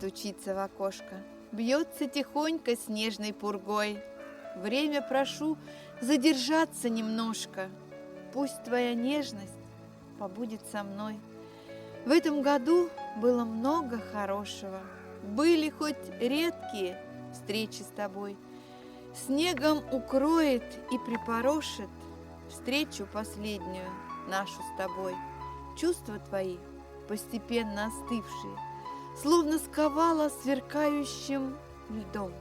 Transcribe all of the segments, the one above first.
стучится в окошко, бьется тихонько снежной пургой. Время прошу задержаться немножко, пусть твоя нежность побудет со мной. В этом году было много хорошего, были хоть редкие встречи с тобой. Снегом укроет и припорошит встречу последнюю нашу с тобой. Чувства твои, постепенно остывшие, словно сковала сверкающим льдом.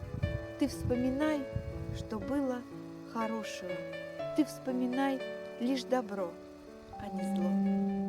Ты вспоминай, что было хорошего, ты вспоминай лишь добро, а не зло.